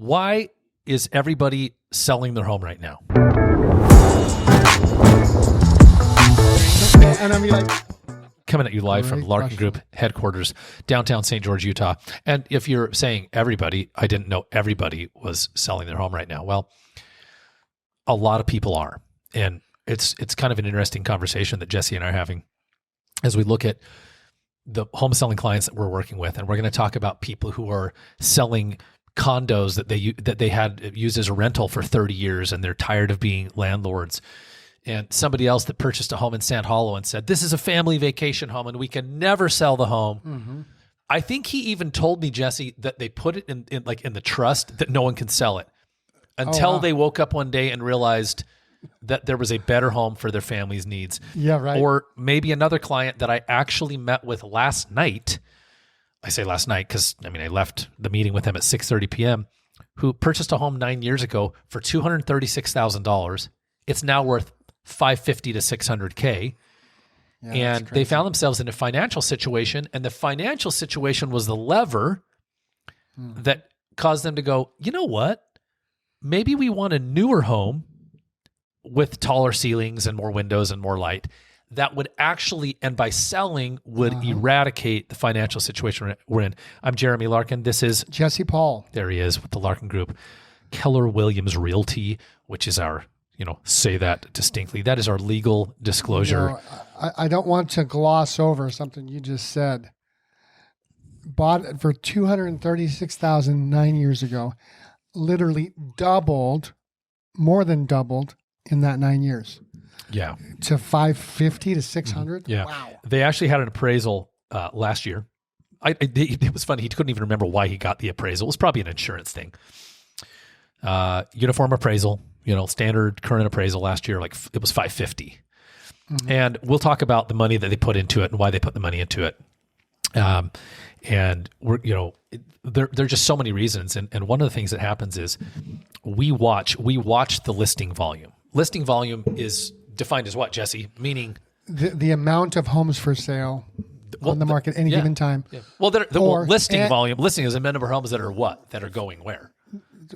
Why is everybody selling their home right now? And I mean, like, Coming at you live from Great Larkin question. Group headquarters, downtown St. George, Utah. And if you're saying everybody, I didn't know everybody was selling their home right now. Well, a lot of people are. And it's kind of an interesting conversation that Jesse and I are having as we look at the home selling clients that we're working with. And we're going to talk about people who are selling condos that they had used as a rental for 30 years and they're tired of being landlords. And somebody else that purchased a home in Sand Hollow and said, this is a family vacation home and we can never sell the home. mm-hmm. I think he even told me, Jesse, that they put it in the trust that no one can sell it until wow. they woke up one day and realized that there was a better home for their family's needs. Yeah, right. Or maybe another client that I actually met with last night. I say last night because, I left the meeting with him at 6:30 p.m., who purchased a home 9 years ago for $236,000. It's now worth $550 to $600K. Yeah, And they found themselves in a financial situation, and the financial situation was the lever that caused them to go, you know what? Maybe we want a newer home with taller ceilings and more windows and more light that would actually, and by selling, would eradicate the financial situation we're in. I'm Jeremy Larkin. This is Jesse Paul. There he is with the Larkin Group. Keller Williams Realty, which is our, say that distinctly. That is our legal disclosure. I don't want to gloss over something you just said. Bought it for $236,000 9 years ago. Literally doubled, more than doubled in that 9 years. Yeah. To $550 to $600. Yeah. Wow. They actually had an appraisal last year. It was funny. He couldn't even remember why he got the appraisal. It was probably an insurance thing. Uniform appraisal, standard current appraisal last year, it was $550. Mm-hmm. And we'll talk about the money that they put into it and why they put the money into it. And we're, there are just so many reasons. And one of the things that happens is we watch the listing volume. Listing volume is defined as what, Jesse? Meaning the amount of homes for sale on the market any given time. Yeah. Well, listing volume. Listing is a number of homes that are what? That are going where?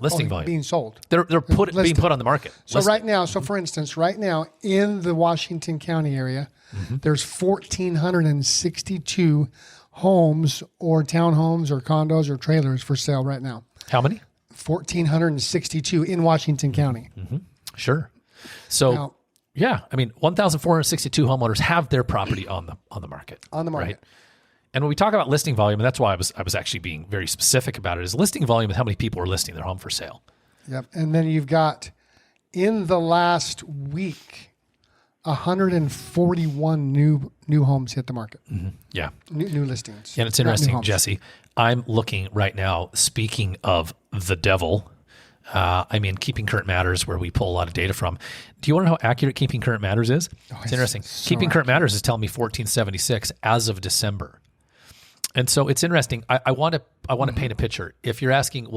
Listing volume. Being sold. They're being put on the market. So right now, for instance, right now in the Washington County area, there's 1,462 homes or townhomes or condos or trailers for sale right now. How many? 1,462 in Washington County. Mm-hmm. Sure. So, 1,462 homeowners have their property on the market. On the market. Right? And when we talk about listing volume, and that's why I was actually being very specific about it, is listing volume is how many people are listing their home for sale. Yep. And then you've got, in the last week, 141 new homes hit the market. Mm-hmm. Yeah. New listings. And it's interesting, Jesse. I'm looking right now, speaking of the devil, Keeping Current Matters, where we pull a lot of data from. Do you want to know how accurate Keeping Current Matters is? It's interesting. So Keeping Current Matters is telling me 1476 as of December. And so it's interesting. I want to paint a picture. If you're asking,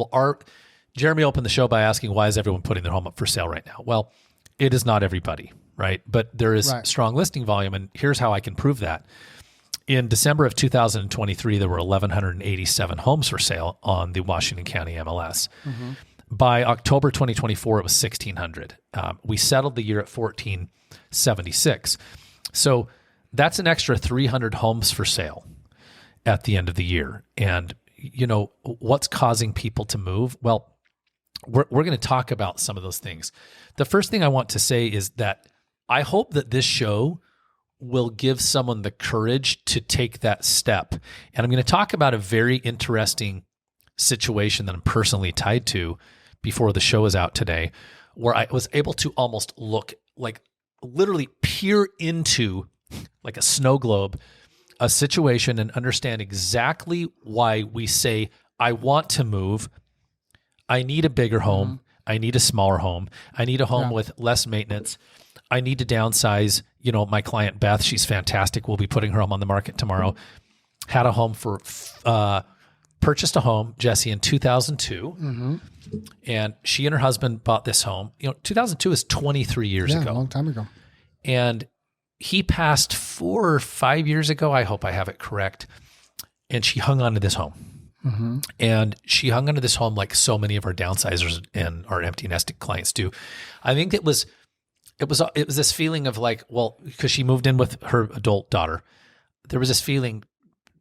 Jeremy opened the show by asking, why is everyone putting their home up for sale right now? Well, it is not everybody, right? But there is strong listing volume, and here's how I can prove that. In December of 2023, there were 1,187 homes for sale on the Washington County MLS. Mm-hmm. By October 2024, it was 1,600. We settled the year at 1,476. So that's an extra 300 homes for sale at the end of the year. And, what's causing people to move? Well, we're going to talk about some of those things. The first thing I want to say is that I hope that this show will give someone the courage to take that step. And I'm going to talk about a very interesting situation that I'm personally tied to before the show is out today, where I was able to almost look, literally peer into, like a snow globe, a situation and understand exactly why we say, I want to move. I need a bigger home. Mm-hmm. I need a smaller home. I need a home with less maintenance. I need to downsize. My client, Beth, she's fantastic. We'll be putting her home on the market tomorrow. Had a home purchased a home, Jesse, in 2002. Mm-hmm. And she and her husband bought this home. 2002 is 23 years ago. A long time ago. And he passed 4 or 5 years ago. I hope I have it correct. And she hung on to this home. And she hung onto this home like so many of our downsizers and our empty nested clients do. I think it was this feeling of like, well, because she moved in with her adult daughter, there was this feeling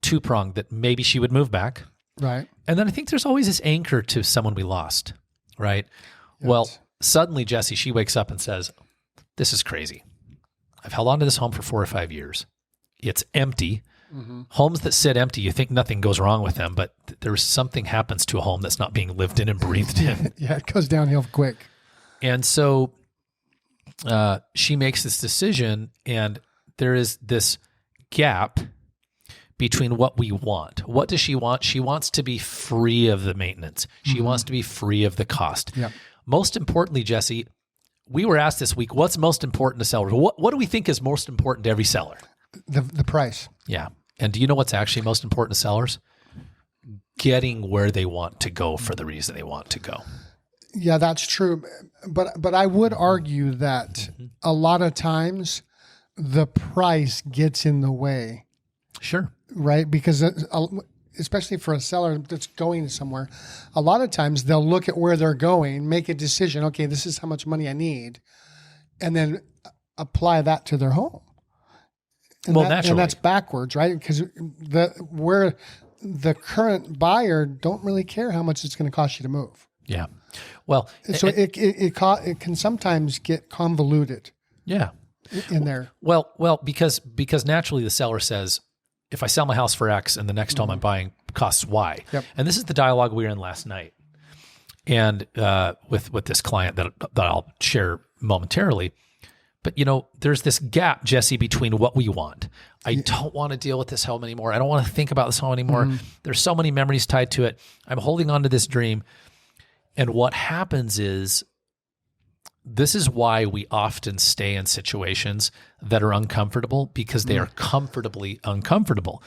two-pronged that maybe she would move back. Right. And then I think there's always this anchor to someone we lost, right? Yes. Well, suddenly, Jesse, she wakes up and says, this is crazy. I've held on to this home for 4 or 5 years. It's empty. Homes that sit empty, you think nothing goes wrong with them, but there's something happens to a home that's not being lived in and breathed in. Yeah, it goes downhill quick. And so she makes this decision, and there is this gap between what we want. What does she want? She wants to be free of the maintenance. She wants to be free of the cost. Yep. Most importantly, Jesse, we were asked this week, what's most important to sellers? What do we think is most important to every seller? The price. Yeah. And do you know what's actually most important to sellers? Getting where they want to go for the reason they want to go. Yeah, that's true. But I would argue that a lot of times the price gets in the way. Sure. Right? Because especially for a seller that's going somewhere, a lot of times they'll look at where they're going, make a decision, okay, this is how much money I need, and then apply that to their home. Naturally. And that's backwards, right? Because where the current buyer don't really care how much it's going to cost you to move. Yeah. Well, So it can sometimes get convoluted. Yeah. In there. Well, because naturally the seller says, if I sell my house for X and the next home I'm buying costs Y. Yep. And this is the dialogue we were in last night. And with this client that I'll share momentarily. But, there's this gap, Jesse, between what we want. I don't want to deal with this home anymore. I don't want to think about this home anymore. There's so many memories tied to it. I'm holding on to this dream. And what happens is, this is why we often stay in situations that are uncomfortable, because they are comfortably uncomfortable.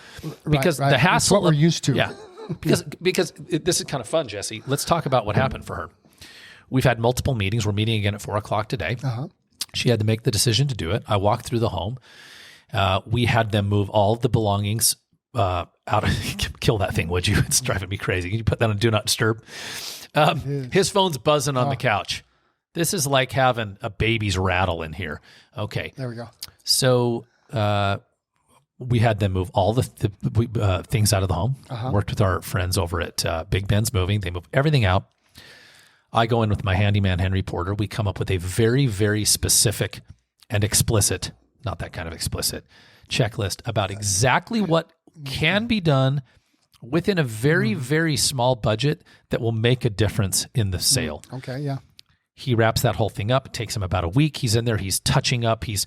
Because the hassle, it's what we're used to. Yeah. Because this is kind of fun, Jesse. Let's talk about what happened for her. We've had multiple meetings. We're meeting again at 4:00 today. She had to make the decision to do it. I walked through the home. We had them move all of the belongings out of, kill that thing, would you? It's driving me crazy. Can you put that on Do Not Disturb? His phone's buzzing on the couch. This is like having a baby's rattle in here. Okay. There we go. So we had them move all the things out of the home. Worked with our friends over at Big Ben's Moving. They move everything out. I go in with my handyman, Henry Porter. We come up with a very, very specific and explicit, not that kind of explicit, checklist about exactly what can be done within a very, very small budget that will make a difference in the sale. Okay, yeah. He wraps that whole thing up. It takes him about a week. He's in there. He's touching up. He's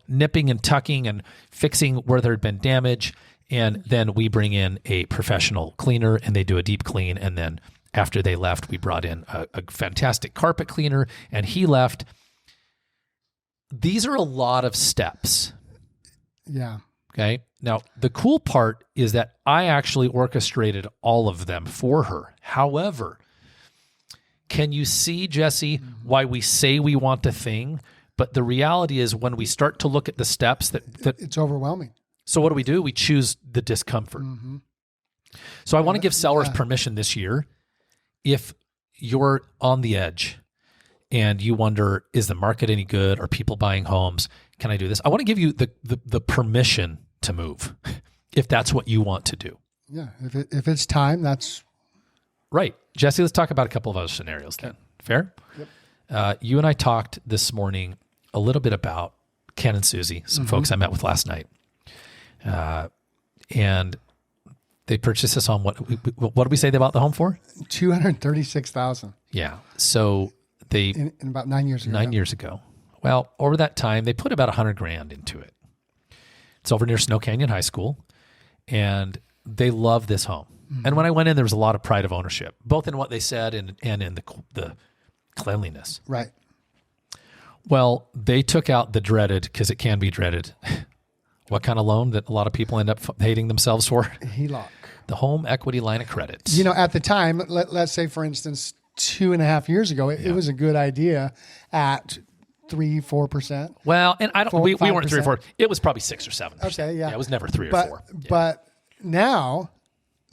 nipping and tucking and fixing where there had been damage. And then we bring in a professional cleaner, and they do a deep clean. And then after they left, we brought in a fantastic carpet cleaner, and he left. These are a lot of steps. Yeah. Okay. Now, the cool part is that I actually orchestrated all of them for her. However, can you see, Jesse, why we say we want a thing, but the reality is when we start to look at the steps that it's overwhelming. So what do? We choose the discomfort. So I want to give sellers permission this year. If you're on the edge and you wonder, is the market any good? Are people buying homes? Can I do this? I want to give you the permission to move if that's what you want to do. Yeah. If it's time, that's right. Jesse, let's talk about a couple of other scenarios then. Fair? Yep. You and I talked this morning a little bit about Ken and Susie, some folks I met with last night. And they purchased this home. What did we say they bought the home for? $236,000. Yeah. So they in about 9 years ago. 9 years ago. Well, over that time, they put about $100,000 into it. It's over near Snow Canyon High School, and they love this home. And when I went in, there was a lot of pride of ownership, both in what they said and in the cleanliness. Right. Well, they took out the dreaded, because it can be dreaded. What kind of loan that a lot of people end up hating themselves for? HELOC. The home equity line of credit. At the time, let's say, for instance, 2.5 years ago, it was a good idea at 3-4%. Well, and we weren't 3 or 4. It was probably 6 or 7%. Okay, yeah. It was never 3 or 4. But now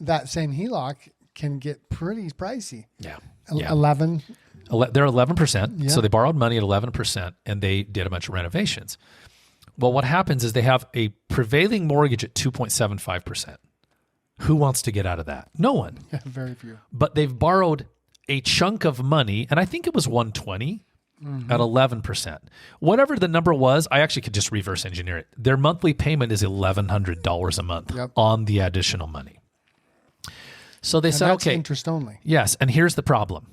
that same HELOC can get pretty pricey. Yeah. 11. They're 11%. Yeah. So they borrowed money at 11% and they did a bunch of renovations. Well, what happens is they have a prevailing mortgage at 2.75%. Who wants to get out of that? No one. Yeah, very few. But they've borrowed a chunk of money, and I think it was 120 at 11%. Whatever the number was, I actually could just reverse engineer it. Their monthly payment is $1,100 a month on the additional money. So they said, that's okay, interest only. yes, and here's the problem.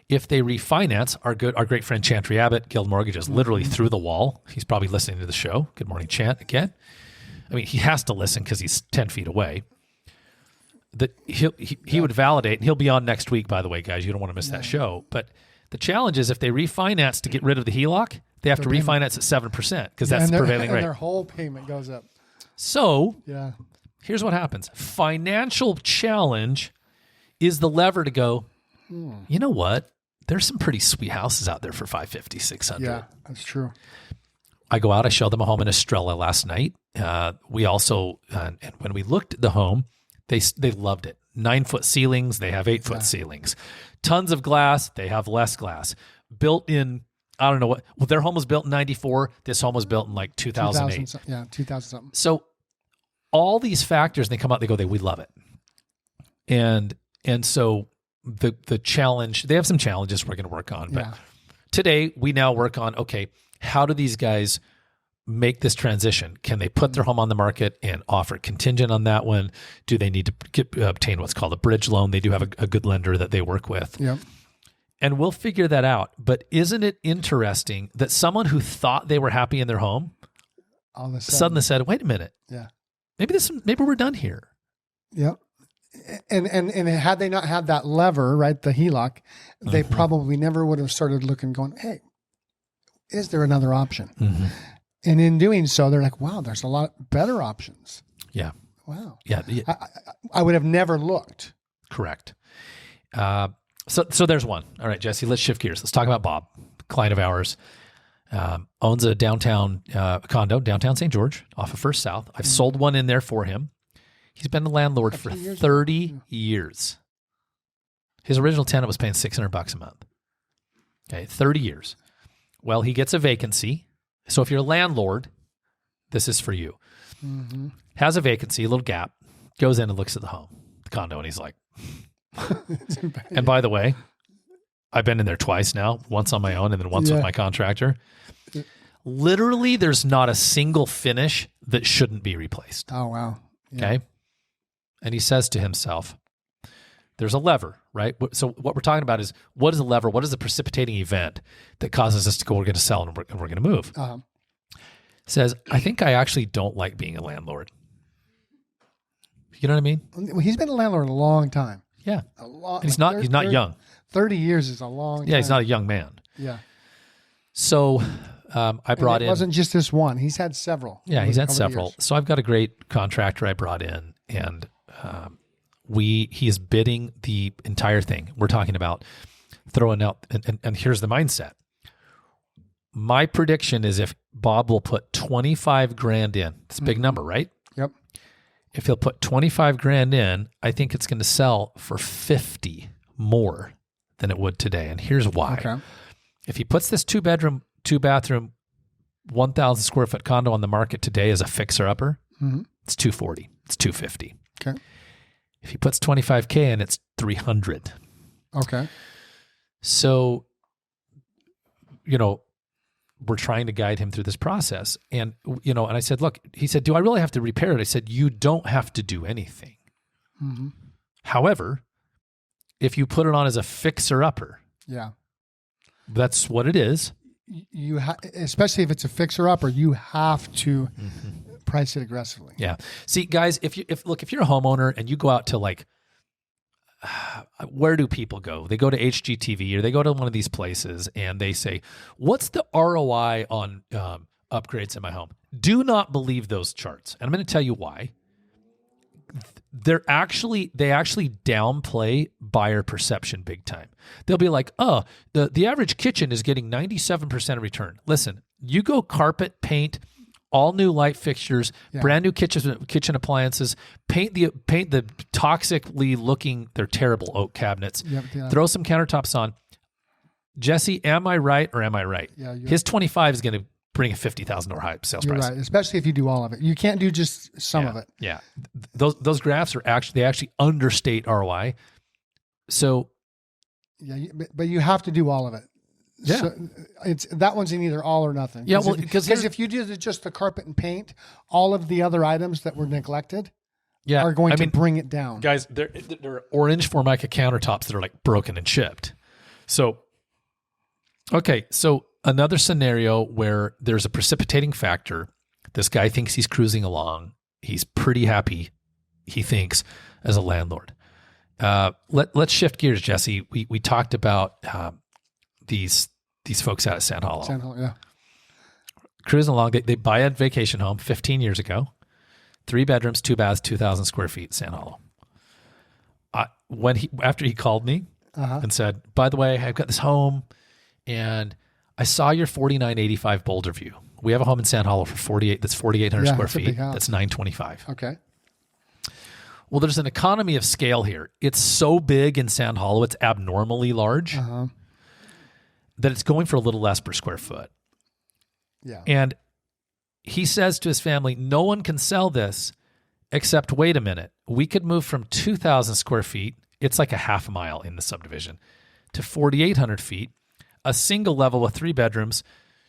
If they refinance, our great friend Chantry Abbott, Guild Mortgage, is literally through the wall. He's probably listening to the show. Good morning, Chant, again. I mean, he has to listen because he's 10 feet away. That he would validate, and he'll be on next week, by the way, guys. You don't want to miss that show. But the challenge is if they refinance to get rid of the HELOC, they have to refinance at 7% because that's the prevailing rate. And their whole payment goes up. So Yeah. here's what happens. Financial challenge is the lever to go, you know what? There's some pretty sweet houses out there for $550, $600. Yeah, that's true. I go out, I showed them a home in Estrella last night. We also, and when we looked at the home, they loved it. 9-foot ceilings, they have 8-foot ceilings. Tons of glass, they have less glass. Built in, I don't know what, well, their home was built in 94. This home was built in like 2008. 2000 something. So all these factors, they come out, they go, we love it. And so the challenge, they have some challenges we're going to work on. But today we now work on, okay, how do these guys make this transition? Can they put their home on the market and offer contingent on that one? Do they need to obtain what's called a bridge loan? They do have a good lender that they work with. Yep. And we'll figure that out. But isn't it interesting that someone who thought they were happy in their home All of a suddenly said, wait a minute, Yeah. maybe we're done here. Yep. And had they not had that lever, right, the HELOC, they probably never would have started looking, going, hey, is there another option? And in doing so, they're like, wow, there's a lot better options. Yeah. Wow. Yeah. I would have never looked. Correct. So there's one. All right, Jesse, let's shift gears. Let's talk about Bob, client of ours. Owns a downtown condo, downtown St. George, off of First South. I've sold one in there for him. He's been a landlord for 30 years. His original tenant was paying $600 a month. Okay, 30 years. Well, he gets a vacancy. So if you're a landlord, this is for you. Has a vacancy, a little gap, goes in and looks at the home, the condo, and he's like, and by the way, I've been in there twice now, once on my own and then once with my contractor. Literally, there's not a single finish that shouldn't be replaced. Oh, wow. Yeah. Okay. And he says to himself, there's a lever, right? So what we're talking about is, what is a lever? What is the precipitating event that causes us to go, we're going to sell and we're going to move? Says, I think I actually don't like being a landlord. You know what I mean? Well, he's been a landlord a long time. Yeah. A long. And he's not young. 30 years is a long time. Yeah, he's not a young man. Yeah. So I brought in. It wasn't just this one. He's had several. Yeah, he's had several. So I've got a great contractor I brought in, and he is bidding the entire thing. We're talking about throwing out, and here's the mindset. My prediction is if Bob will put 25 grand in, it's a big number, right? Yep. If he'll put 25 grand in, I think it's going to sell for 50 more than it would today. And here's why. Okay. If he puts this 2-bedroom, 2-bathroom, 1,000 square foot condo on the market today as a fixer upper, it's $240. It's $250. Okay. If he puts 25K in, it's $300. Okay. So, we're trying to guide him through this process. And, and I said, look, he said, do I really have to repair it? I said, you don't have to do anything. However, if you put it on as a fixer upper, that's what it is. You especially if it's a fixer upper, you have to price it aggressively. Yeah. See, guys, if you're a homeowner and you go out to where do people go? They go to HGTV or they go to one of these places and they say, what's the ROI on upgrades in my home? Do not believe those charts. And I'm going to tell you why. They actually downplay buyer perception big time. They'll be like, oh, the average kitchen is getting 97% return. Listen, you go carpet, paint, all new light fixtures, Yeah. brand new kitchen appliances, paint the toxically looking, they're terrible oak cabinets, Yeah. throw some countertops on. Jesse, am I right or am I right? Yeah, his 25 is going to bring a $50,000 high sales You're price. right, especially if you do all of it. You can't do just some of it. Yeah, those graphs are actually understate ROI. So, yeah, but you have to do all of it. Yeah. So it's that one's in either all or nothing. Yeah, well, because if you do just the carpet and paint, all of the other items that were neglected are going to bring it down. Guys, there are orange Formica countertops that are like broken and chipped. So, okay, so another scenario where there's a precipitating factor. This guy thinks he's cruising along. He's pretty happy, he thinks, as a landlord. Let's shift gears, Jesse. We talked about these folks out at Sand Hollow. Sand Hollow, yeah. Cruising along, they buy a vacation home 15 years ago, 3 bedrooms, 2 baths, 2,000 square feet, Sand Hollow. After he called me and said, by the way, I've got this home and I saw your 4985 Boulder View. We have a home in Sand Hollow for 4,800 square feet. That's 925. Okay. Well, there's an economy of scale here. It's so big in Sand Hollow, it's abnormally large that it's going for a little less per square foot. Yeah. And he says to his family, no one can sell this except, wait a minute, we could move from 2,000 square feet, it's like a half mile in the subdivision, to 4,800 feet, a single level with 3 bedrooms,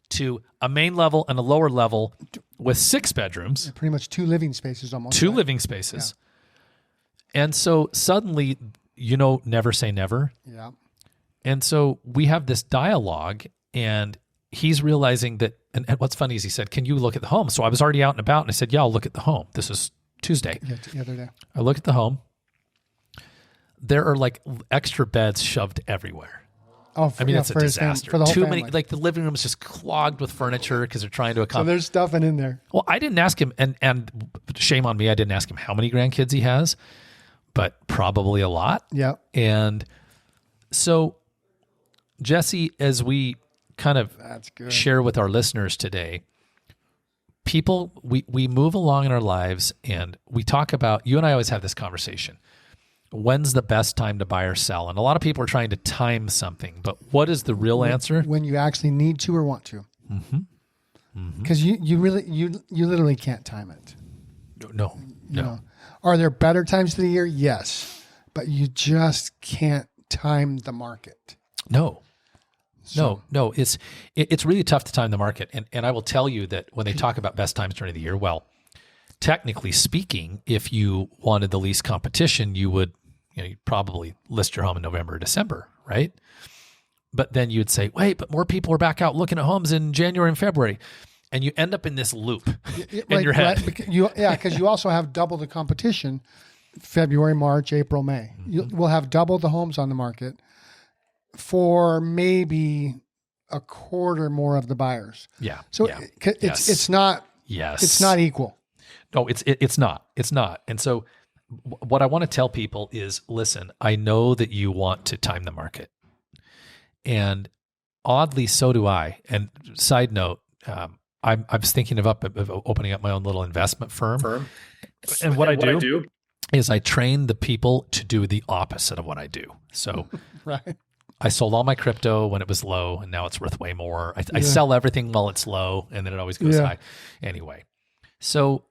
to a main level and a lower level with 6 bedrooms. Yeah, pretty much 2 living spaces almost. 2 living spaces. Yeah. And so suddenly, never say never. Yeah. And so we have this dialogue, and he's realizing that, and what's funny is he said, can you look at the home? So I was already out and about, and I said, yeah, I'll look at the home. This is Tuesday. Yeah, the other day. I look at the home. There are like extra beds shoved everywhere. Oh, it's a disaster. For the whole Too family. many, like the living room is just clogged with furniture because they're trying to So accommodate. there's stuff in there. Well, I didn't ask him, and shame on me, I didn't ask him how many grandkids he has, but probably a lot. Yeah. And so, Jesse, as we kind of That's good. share with our listeners today, people, we move along in our lives and we talk about, you and I always have this conversation. When's the best time to buy or sell? And a lot of people are trying to time something, but what is the real answer? When you actually need to or want to. Because you literally can't time it. No. You know. Are there better times of the year? Yes. But you just can't time the market. No. It's really tough to time the market. And I will tell you that when they talk about best times during the year, well, technically speaking, if you wanted the least competition, you'd probably list your home in November or December, right? But then you'd say, wait, but more people are back out looking at homes in January and February. And you end up in this loop in your head. Because you also have double the competition, February, March, April, May. We'll have double the homes on the market for maybe a quarter more of the buyers. Yeah. So it's not. Yes. It's not equal. No, it's not. It's not. And so what I want to tell people is, listen, I know that you want to time the market. And oddly, so do I. And side note, I was thinking of opening up my own little investment firm. And what I do is I train the people to do the opposite of what I do. So Right. I sold all my crypto when it was low, and now it's worth way more. I sell everything while it's low, and then it always goes high. Anyway, so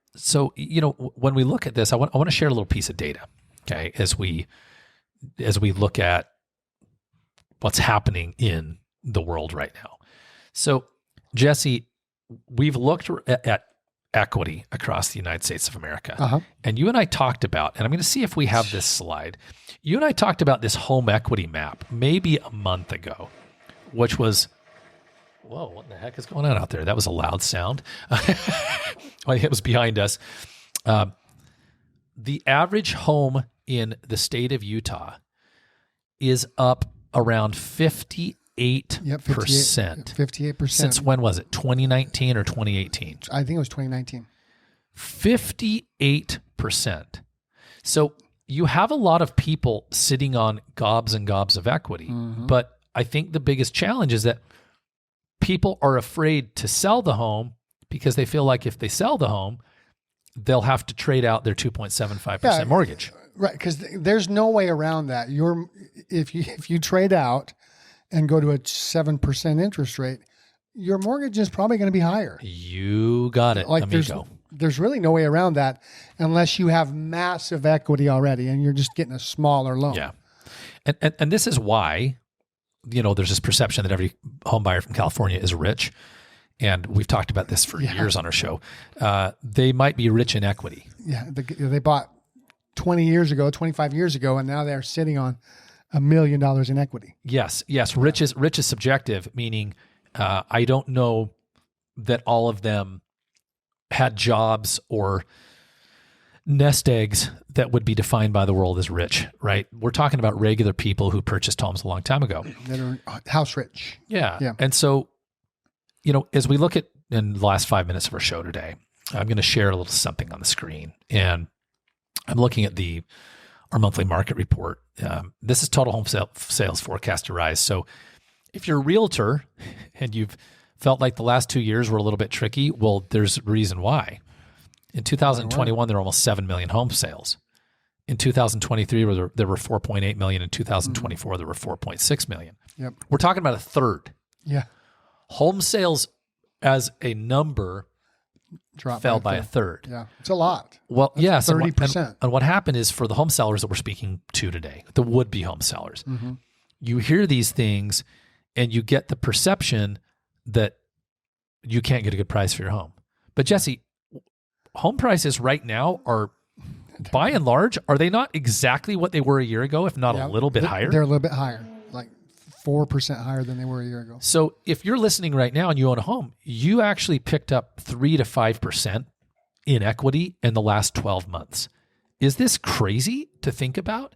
when we look at this, I want to share a little piece of data, okay, as we look at what's happening in the world right now. So, Jesse, we've looked at equity across the United States of America, and you and I talked about, and I'm going to see if we have this slide. You and I talked about this home equity map maybe a month ago, which was, whoa, what the heck is going on out there? That was a loud sound. It was behind us. The average home in the state of Utah is up around 58%. 58%. Since when was it? 2019 or 2018? I think it was 2019. 58%. So you have a lot of people sitting on gobs and gobs of equity. But I think the biggest challenge is that people are afraid to sell the home because they feel like if they sell the home, they'll have to trade out their 2.75% mortgage. Right, because there's no way around that. If you trade out and go to a 7% interest rate, your mortgage is probably going to be higher. You got it, amigo. There's really no way around that unless you have massive equity already and you're just getting a smaller loan. Yeah. And this is why, there's this perception that every home buyer from California is rich. And we've talked about this for years on our show. They might be rich in equity. Yeah. They bought 20 years ago, 25 years ago, and now they're sitting on $1 million in equity. Yes. Rich is subjective, meaning I don't know that all of them had jobs or nest eggs that would be defined by the world as rich, right? We're talking about regular people who purchased homes a long time ago. That are house rich. Yeah. And so, as we look at in the last 5 minutes of our show today, I'm going to share a little something on the screen. And I'm looking at our monthly market report. This is total home sales forecast to rise. So if you're a realtor and you've felt like the last 2 years were a little bit tricky, well, there's a reason why. In 2021, there were almost 7 million home sales. In 2023, there were 4.8 million. In 2024, there were 4.6 million. Yep. We're talking about a third. Yeah. Home sales as a number fell by a third. Yeah. It's a lot. Well, yes. 30%. And what happened is for the home sellers that we're speaking to today, the would-be home sellers, you hear these things and you get the perception that you can't get a good price for your home. But Jesse, home prices right now are, by and large, are they not exactly what they were a year ago, if not a little bit higher? They're a little bit higher, like 4% higher than they were a year ago. So if you're listening right now and you own a home, you actually picked up 3 to 5% in equity in the last 12 months. Is this crazy to think about?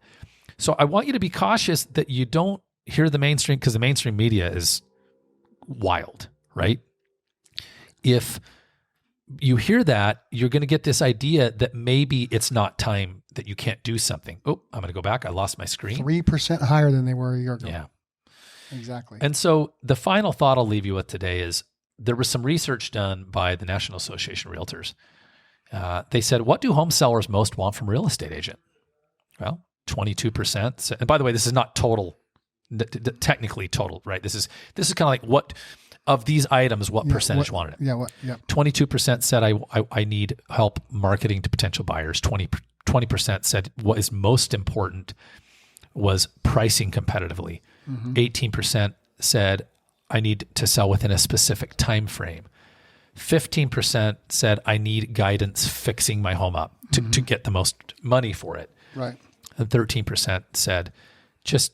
So I want you to be cautious that you don't hear the mainstream, because the mainstream media is wild, right? If you hear that, you're going to get this idea that maybe it's not time, that you can't do something. Oh, I'm going to go back. I lost my screen. 3% higher than they were a year ago. Yeah. Exactly. And so the final thought I'll leave you with today is there was some research done by the National Association of Realtors. They said, what do home sellers most want from a real estate agent? Well, 22%. And by the way, this is not total, technically total, right? This is kind of like what of these items, what percentage wanted it? 22% said I need help marketing to potential buyers. 20% said what is most important was pricing competitively. 18% said I need to sell within a specific time frame. 15% said I need guidance fixing my home up to get the most money for it. Right. And 13% said, just,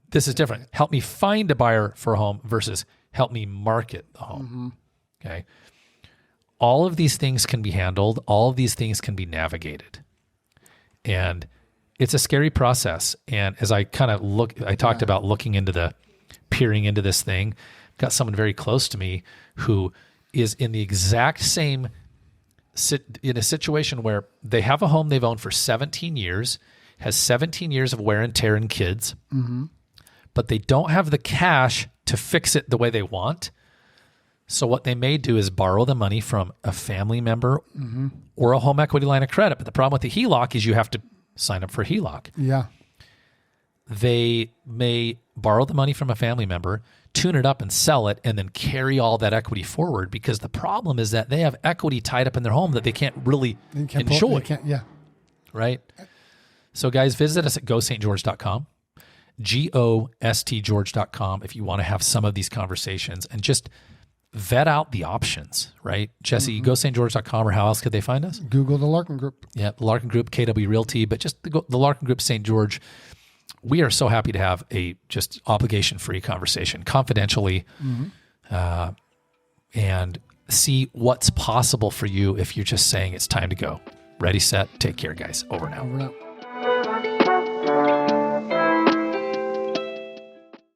this is different. Help me find a buyer for a home versus help me market the home. Okay. All of these things can be handled. All of these things can be navigated. And it's a scary process. And as I kind of I talked about peering into this thing, got someone very close to me who is in the exact same, in a situation where they have a home they've owned for 17 years, has 17 years of wear and tear and kids, but they don't have the cash to fix it the way they want. So what they may do is borrow the money from a family member or a home equity line of credit. But the problem with the HELOC is you have to sign up for a HELOC. Yeah. They may borrow the money from a family member, tune it up and sell it, and then carry all that equity forward, because the problem is that they have equity tied up in their home that they can't really enjoy. Right? So guys, visit us at gostgeorge.com, GOSTgeorge.com, if you want to have some of these conversations and just vet out the options, right? Jesse, gostgeorge.com, or how else could they find us? Google the Larkin Group. Yeah, the Larkin Group, KW Realty, but just the Larkin Group St. George. We are so happy to have a just obligation-free conversation, confidentially, and see what's possible for you if you're just saying it's time to go. Ready, set, take care, guys. Over now. Over now.